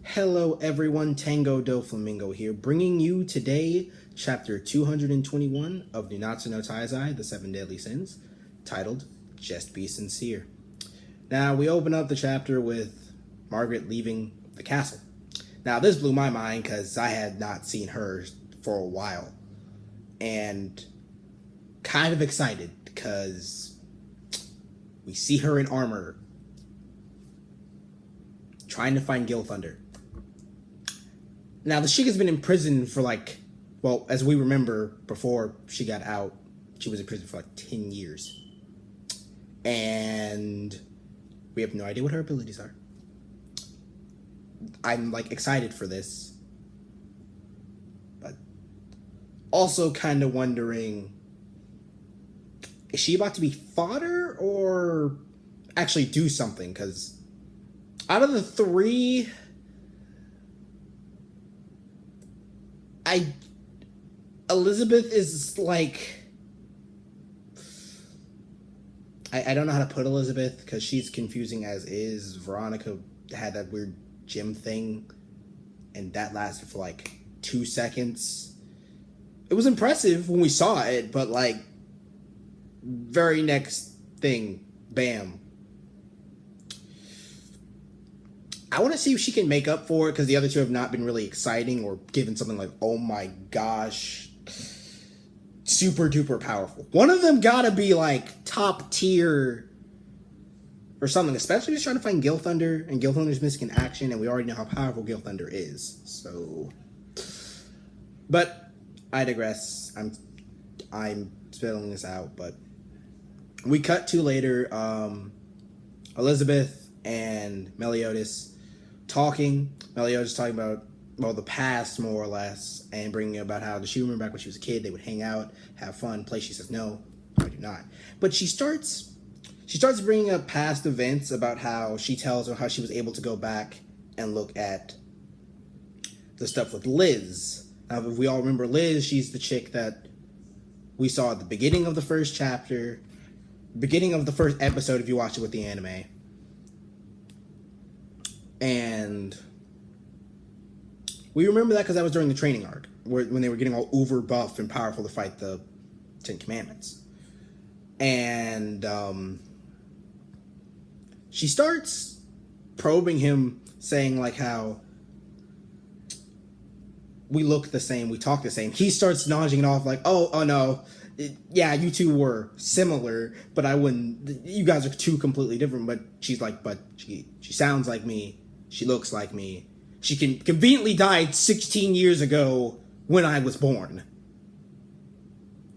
Hello everyone, Tango Do Flamingo here, bringing you today chapter 221 of Nanatsu no Taizai, The Seven Deadly Sins, titled Just Be Sincere. Now, we open up the chapter with Margaret leaving the castle. Now, this blew my mind because I had not seen her for a while, and kind of excited because we see her in armor trying to find Gil Thunder. Now, the Sheik has been in prison for as we remember, before she got out, she was in prison for 10 years. And we have no idea what her abilities are. I'm, excited for this. But also kind of wondering, is she about to be fodder or actually do something? Because out of the three, Elizabeth is I don't know how to put Elizabeth because she's confusing as is. Veronica had that weird gym thing, and that lasted for 2 seconds. It was impressive when we saw it, but very next thing, bam. I want to see if she can make up for it, because the other two have not been really exciting or given something like, oh my gosh, super duper powerful. One of them gotta be top tier or something, especially just trying to find Gil Thunder, and Gil Thunder's missing in action, and we already know how powerful Gil Thunder is. So, but I digress. I'm spelling this out, but we cut to later. Elizabeth and Meliodas talking. Meliodas talking about, the past, more or less, and bringing about how, does she remember back when she was a kid, they would hang out, have fun, play? She says, no, I do not. But she starts bringing up past events about how she tells her how she was able to go back and look at the stuff with Liz. Now, if we all remember Liz, she's the chick that we saw at the beginning of the first chapter, beginning of the first episode, if you watch it with the anime. And we remember that because that was during the training arc, when they were getting all uber buff and powerful to fight the Ten Commandments. And she starts probing him, saying how we look the same, we talk the same. He starts nudging it off oh no, yeah, you two were similar, but I wouldn't, you guys are two completely different. But she's but she sounds like me. She looks like me. She conveniently died 16 years ago when I was born.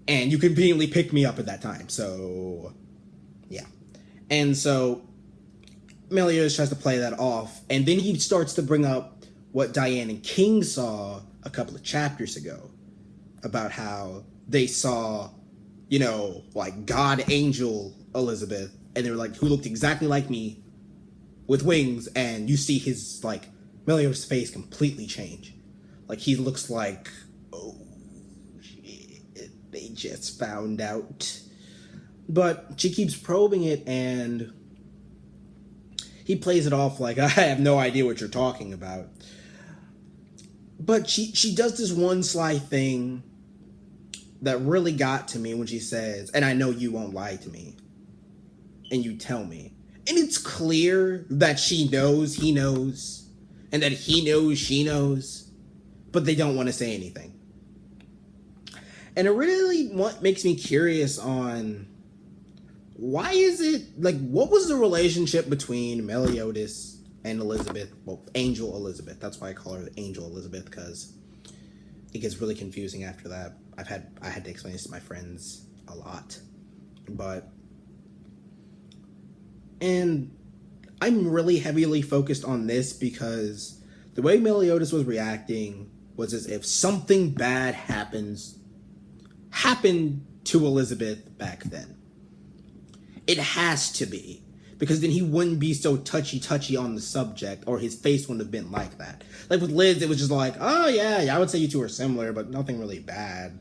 And you conveniently picked me up at that time. So, yeah. And so, Meliodas tries to play that off. And then he starts to bring up what Diane and King saw a couple of chapters ago. About how they saw, God Angel Elizabeth. And they were who looked exactly like me, with wings, and you see his Meliodas' face completely change. He looks oh shit, they just found out. But she keeps probing it, and he plays it off I have no idea what you're talking about. But she does this one sly thing that really got to me when she says, and I know you won't lie to me, and you tell me. And it's clear that she knows he knows, and that he knows she knows, but they don't want to say anything. And it really makes me curious on, why is it, what was the relationship between Meliodas and Elizabeth? Well, Angel Elizabeth. That's why I call her Angel Elizabeth, because it gets really confusing after that. I had to explain this to my friends a lot. And I'm really heavily focused on this because the way Meliodas was reacting was as if something bad happened to Elizabeth back then. It has to be, because then he wouldn't be so touchy on the subject, or his face wouldn't have been like that. With Liz, it was just oh yeah, I would say you two are similar, but nothing really bad.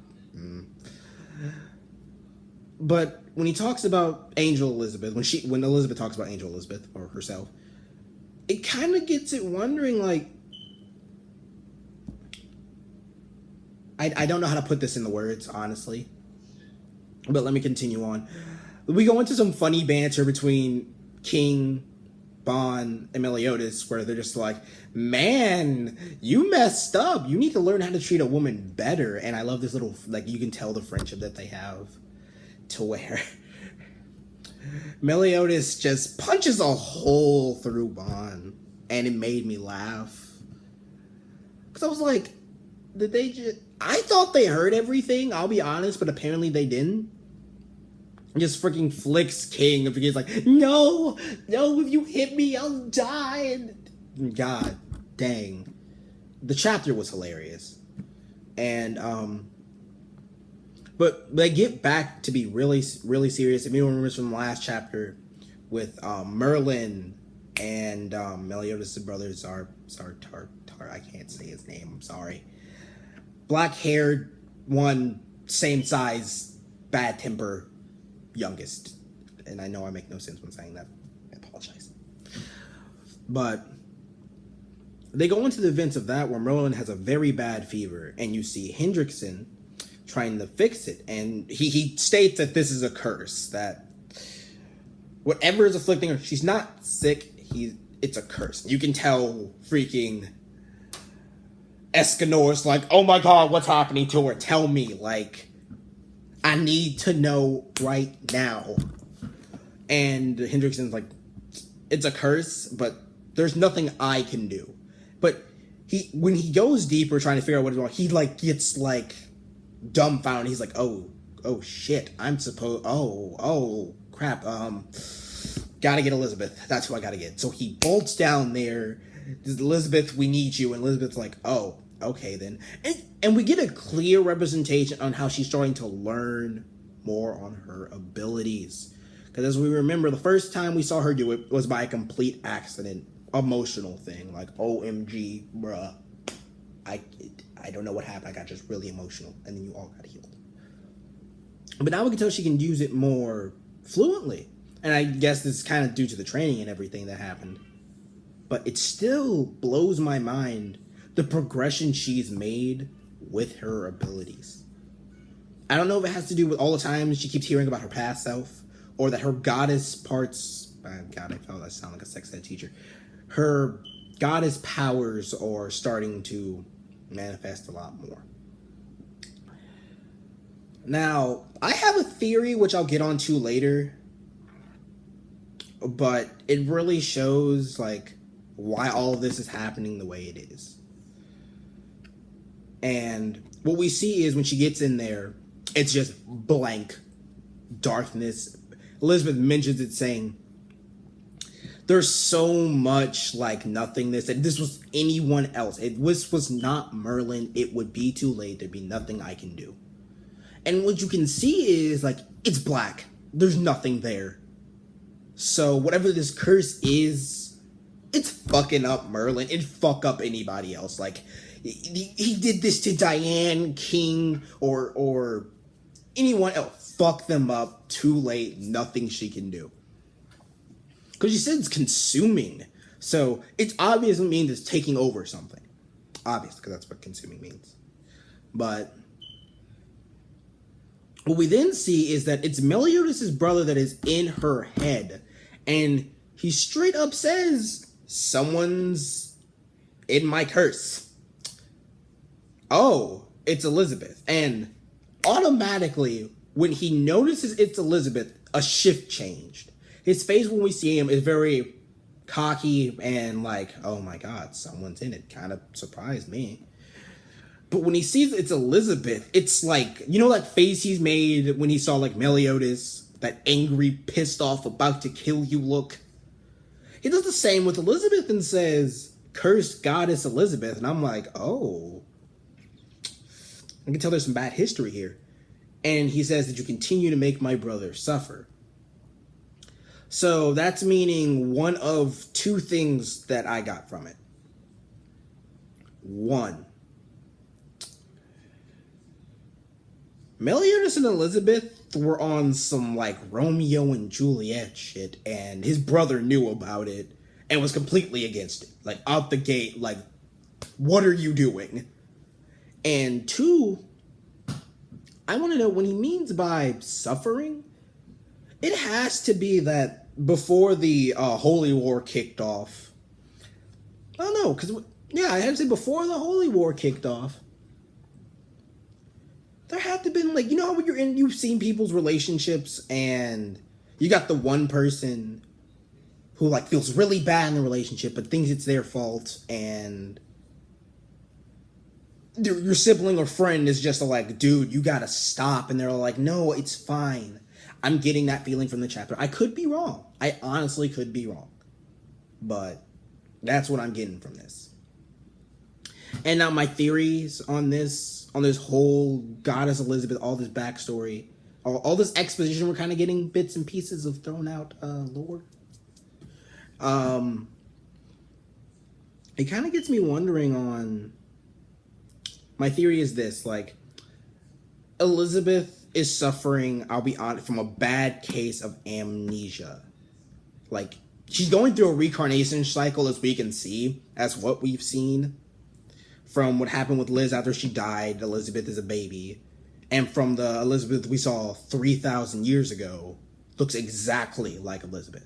But when he talks about Angel Elizabeth, when Elizabeth talks about Angel Elizabeth or herself, it kind of gets it wondering, I don't know how to put this in the words, honestly. But let me continue on. We go into some funny banter between King, Bon, and Meliodas, where they're just like, man, you messed up. You need to learn how to treat a woman better. And I love this little, like, you can tell the friendship that they have, to where Meliodas just punches a hole through Bon. And it made me laugh. Because I was like, did they just... I thought they heard everything, I'll be honest, but apparently they didn't. Just freaking flicks King if he's like, no, if you hit me, I'll die. And God dang. The chapter was hilarious. And, but they get back to be really, really serious. If anyone remembers from the last chapter with Merlin and Meliodas' brothers are I can't say his name, I'm sorry. Black-haired, one, same size, bad temper, youngest. And I know I make no sense when saying that. I apologize. But they go into the events of that where Merlin has a very bad fever, and you see Hendrickson trying to fix it. And he states that this is a curse, that whatever is afflicting her, she's not sick, it's a curse. You can tell freaking Escanor's like, oh my god, what's happening to her? Tell me, like, I need to know right now. And Hendrickson's like, it's a curse, but there's nothing I can do. But when he goes deeper trying to figure out what is wrong, he like gets like dumbfounded. He's like, oh shit, oh crap, gotta get Elizabeth. That's who I gotta get. So he bolts down there. Elizabeth, we need you. And Elizabeth's like, oh, okay then. And we get a clear representation on how she's starting to learn more on her abilities. Because as we remember, the first time we saw her do it was by a complete accident, emotional thing. Like, OMG, bruh. I don't know what happened. I got just really emotional. And then you all got healed. But now we can tell she can use it more fluently. And I guess this is kind of due to the training and everything that happened. But it still blows my mind the progression she's made with her abilities. I don't know if it has to do with all the times she keeps hearing about her past self, or that her goddess parts... God, I felt that sound like a sex ed teacher. Her goddess powers are starting to manifest a lot more. Now, I have a theory, which I'll get onto later, but it really shows, like, why all of this is happening the way it is. And what we see is when she gets in there, it's just blank darkness. Elizabeth mentions it saying, there's so much like nothingness. If this was anyone else, if this was not Merlin, it would be too late. There'd be nothing I can do. And what you can see is like, it's black. There's nothing there. So whatever this curse is, it's fucking up Merlin. It'd fuck up anybody else. Like, he did this to Diane, King, or anyone else. Fuck them up. Too late. Nothing she can do. Because she said it's consuming. So it obviously means it's taking over something. Obviously, because that's what consuming means. But what we then see is that it's Meliodas' brother that is in her head. And he straight up says, someone's in my curse. Oh, it's Elizabeth. And automatically, when he notices it's Elizabeth, a shift changed. His face when we see him is very cocky and like, oh my god, someone's in it. Kind of surprised me. But when he sees it's Elizabeth, it's like, you know that face he's made when he saw like Meliodas? That angry, pissed off, about to kill you look? He does the same with Elizabeth and says, cursed goddess Elizabeth. And I'm like, oh. I can tell there's some bad history here. And he says that you continue to make my brother suffer. So that's meaning one of two things that I got from it. One, Meliodas and Elizabeth were on some like Romeo and Juliet shit, and his brother knew about it and was completely against it. Like out the gate, like, what are you doing? And two, I want to know when he means by suffering, it has to be that before the Holy War kicked off. I don't know, because, yeah, I had to say before the Holy War kicked off, there had to been, like, you know how when you've seen people's relationships and you got the one person who, like, feels really bad in the relationship but thinks it's their fault, and your sibling or friend is just like, dude, you gotta stop, and they're like, no, it's fine. I'm getting that feeling from the chapter. I could be wrong. I honestly could be wrong. But that's what I'm getting from this. And now my theories on this whole Goddess Elizabeth, all this backstory, all this exposition, we're kind of getting bits and pieces of thrown out lore. It kind of gets me wondering on... My theory is this, like, Elizabeth is suffering, I'll be honest, from a bad case of amnesia. Like, she's going through a reincarnation cycle, as we can see, as what we've seen from what happened with Liz after she died. Elizabeth is a baby. And from the Elizabeth we saw 3,000 years ago, looks exactly like Elizabeth.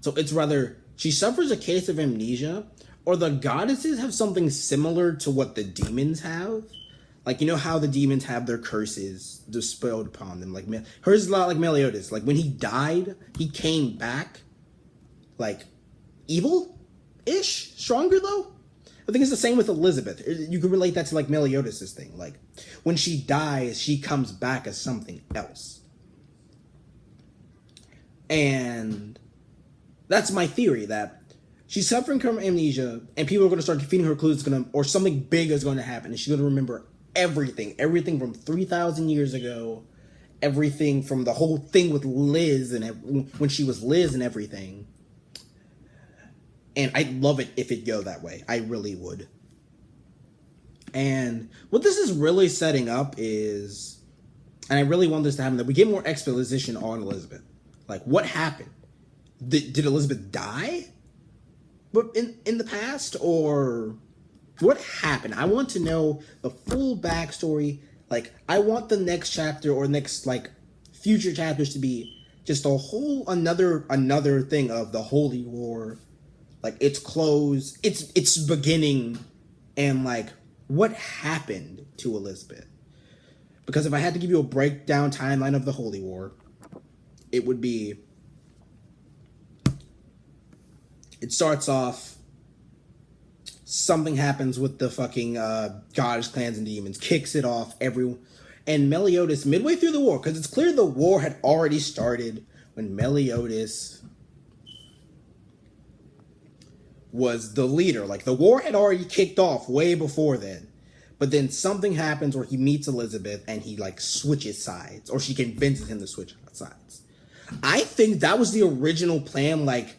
So it's rather, she suffers a case of amnesia, or the goddesses have something similar to what the demons have. Like, you know how the demons have their curses dispelled upon them? Like, hers is a lot like Meliodas. Like, when he died, he came back, like, evil-ish? Stronger, though? I think it's the same with Elizabeth. You can relate that to, like, Meliodas' thing. Like, when she dies, she comes back as something else. And that's my theory, that she's suffering from amnesia, and people are going to start feeding her clues, or something big is going to happen, and she's going to remember everything from 3,000 years ago, everything from the whole thing with Liz, and when she was Liz and everything. And I'd love it if it go that way. I really would. And what this is really setting up is, and I really want this to happen, that we get more exposition on Elizabeth. Like, what happened? Did Elizabeth die? But in the past, or what happened? I want to know the full backstory. Like, I want the next chapter or next, like, future chapters to be just a whole another thing of the Holy War, like its close, its beginning, and like what happened to Elizabeth. Because if I had to give you a breakdown timeline of the Holy War, it would be, it starts off, something happens with the fucking goddess clans and demons, kicks it off, and Meliodas, midway through the war, because it's clear the war had already started when Meliodas was the leader. Like, the war had already kicked off way before then. But then something happens where he meets Elizabeth and he, like, switches sides, or she convinces him to switch sides. I think that was the original plan. Like,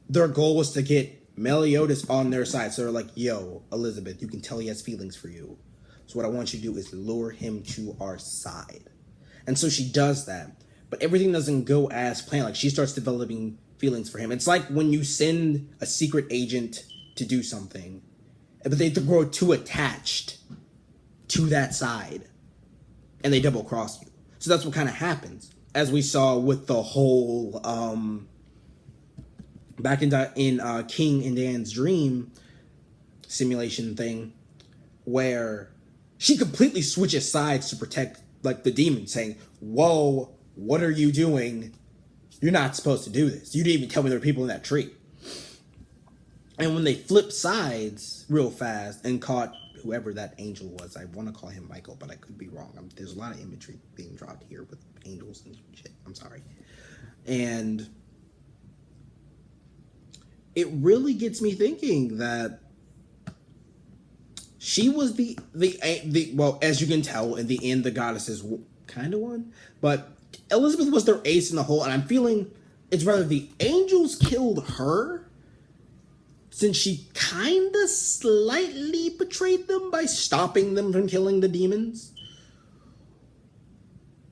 their goal was to get Meliodas on their side. So they're like, yo, Elizabeth, you can tell he has feelings for you. So what I want you to do is lure him to our side. And so she does that. But everything doesn't go as planned. Like, she starts developing feelings for him. It's like when you send a secret agent to do something, but they grow too attached to that side, and they double cross you. So that's what kind of happens, as we saw with the whole back in King and Dan's dream simulation thing, where she completely switches sides to protect, like, the demon, saying, whoa, what are you doing? You're not supposed to do this. You didn't even tell me there were people in that tree. And when they flipped sides real fast and caught whoever that angel was, I want to call him Michael, but I could be wrong. There's a lot of imagery being dropped here with angels and shit. I'm sorry. And it really gets me thinking that she was the well, as you can tell, in the end, the goddesses kind of won, but Elizabeth was their ace in the hole, and I'm feeling it's rather the angels killed her, since she kind of slightly betrayed them by stopping them from killing the demons,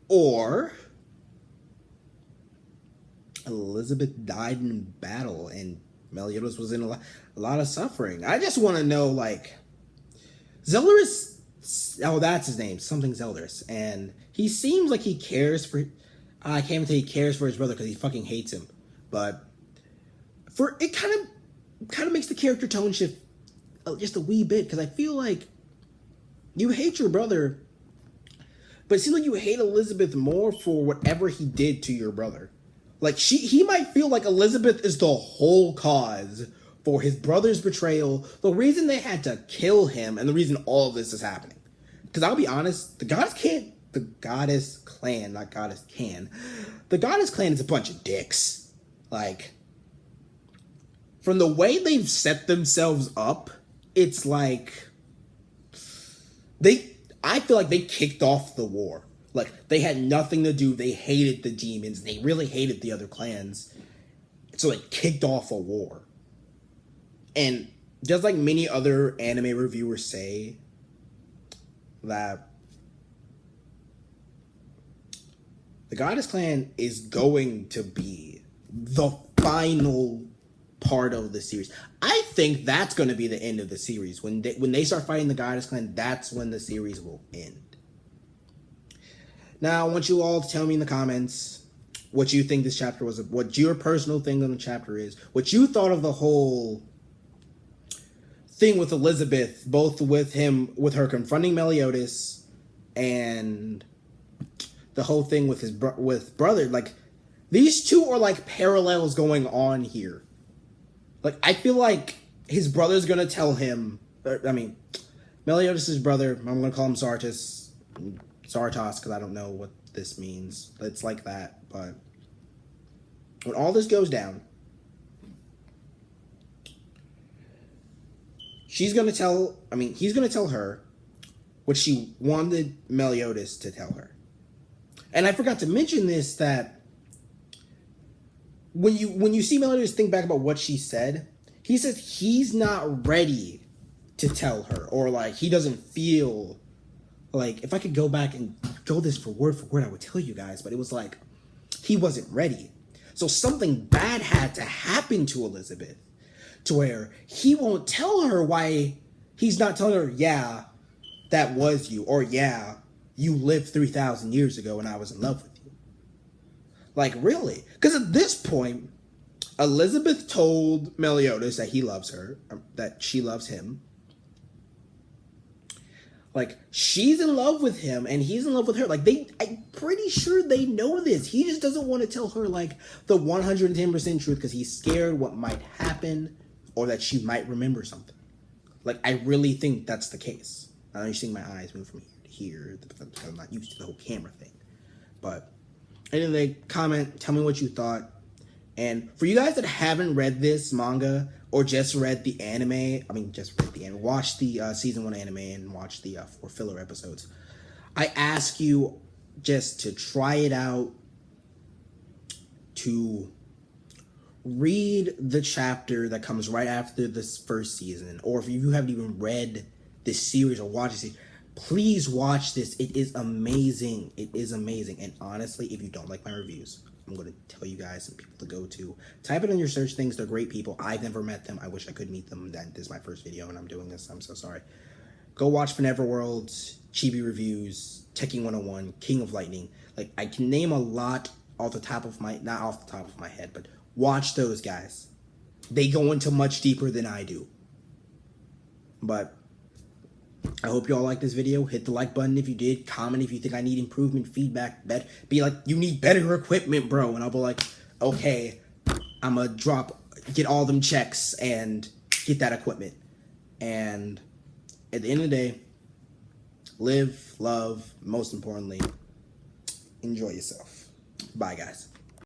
or Elizabeth died in battle and Meliodas was in a lot of suffering. I just want to know, like, Zeller is Oh, that's his name. Something Zeldris. And he seems like he cares for... I can't even say he cares for his brother because he fucking hates him. But for it kind of makes the character tone shift just a wee bit. Because I feel like you hate your brother, but it seems like you hate Elizabeth more for whatever he did to your brother. Like, he might feel like Elizabeth is the whole cause for his brother's betrayal, the reason they had to kill him, and the reason all of this is happening. Because I'll be honest, the Goddess Clan is a bunch of dicks. Like, from the way they've set themselves up, it's like, I feel like they kicked off the war. Like, they had nothing to do, they hated the demons, they really hated the other clans, so they kicked off a war. And just like many other anime reviewers say, that the Goddess Clan is going to be the final part of the series. I think that's going to be the end of the series. When they start fighting the Goddess Clan, that's when the series will end. Now, I want you all to tell me in the comments what you think this chapter was, what your personal thing on the chapter is, what you thought of the whole thing with Elizabeth, both with her confronting Meliodas, and the whole thing with his brother. Like, these two are like parallels going on here. Like, I feel like his brother's gonna tell him, Meliodas' brother, I'm gonna call him Sartos, because I don't know what this means. It's like that, but when all this goes down, he's gonna tell her what she wanted Meliodas to tell her. And I forgot to mention this, that when you see Meliodas think back about what she said, he says he's not ready to tell her, or like he doesn't feel like, if I could go back and go this for word, I would tell you guys, but it was like he wasn't ready. So something bad had to happen to Elizabeth to where he won't tell her why he's not telling her, yeah, that was you, or yeah, you lived 3,000 years ago and I was in love with you. Like, really? Because at this point, Elizabeth told Meliodas that he loves her, that she loves him. Like, she's in love with him and he's in love with her. Like, I'm pretty sure they know this. He just doesn't want to tell her, like, the 110% truth because he's scared what might happen or that she might remember something. Like, I really think that's the case. I know you're seeing my eyes move from here to here because I'm not used to the whole camera thing. But anyway, comment, tell me what you thought. And for you guys that haven't read this manga or just read the anime, watch the season 1 anime and watch the 4 filler episodes. I ask you just to try it out, to read the chapter that comes right after this first season, or if you haven't even read this series or watched this series, please watch this. It is amazing. It is amazing. And honestly, if you don't like my reviews, I'm going to tell you guys some people to go to. Type it in your search things. They're great people. I've never met them. I wish I could meet them. This is my first video and I'm doing this. I'm so sorry. Go watch Forever Worlds, Chibi Reviews, Tekken 101, King of Lightning. Like, I can name a lot off the top of my, not off the top of my head, but watch those guys. They go into much deeper than I do. But I hope you all like this video. Hit the like button if you did. Comment if you think I need improvement, feedback. Be like, you need better equipment, bro. And I'll be like, okay, I'm gonna get all them checks and get that equipment. And at the end of the day, live, love, most importantly, enjoy yourself. Bye, guys.